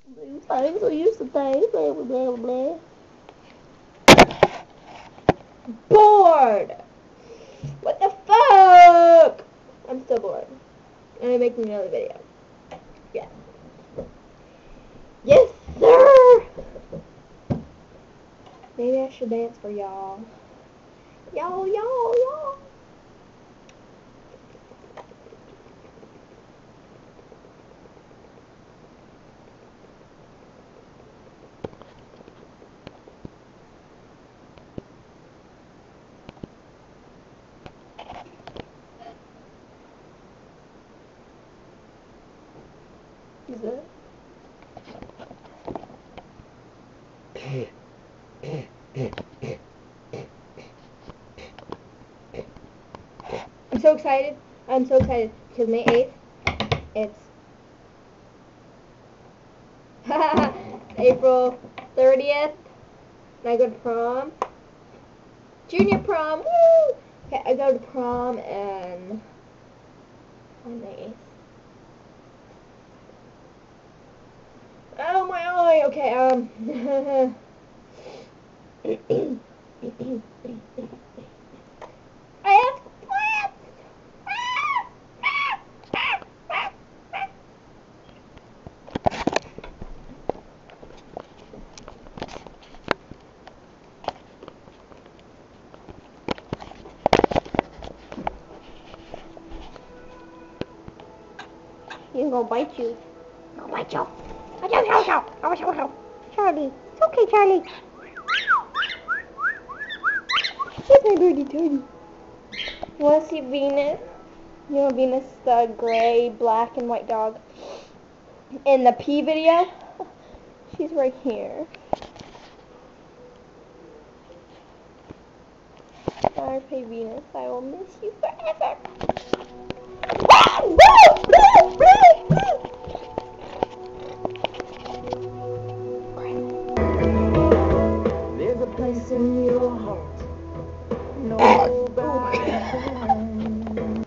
These things are used to things. Blah, blah, blah, blah. Bored! What the fuck? I'm still bored. And I'm making another video. Yes. Yes, sir! Maybe I should dance for y'all. Y'all, y'all, y'all. Is it? I'm so excited. I'm so excited because May 8th, it's April 30th, and I go to prom. Junior prom, woo! Okay, I go to prom and on May 8th. Oh, my eye! Okay, I have plans! He's gonna bite you. He'll bite you. Charlie. It's okay, Charlie. Here's my birdie turdy. You wanna see Venus? You know Venus, the gray, black, and white dog in the pee video? She's right here. RP Venus, I will miss you forever. There's a place in your heart nobody can.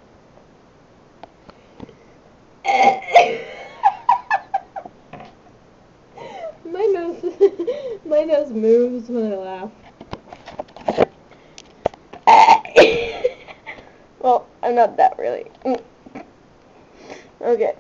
My nose moves when I laugh. Well, I'm not that really. Okay.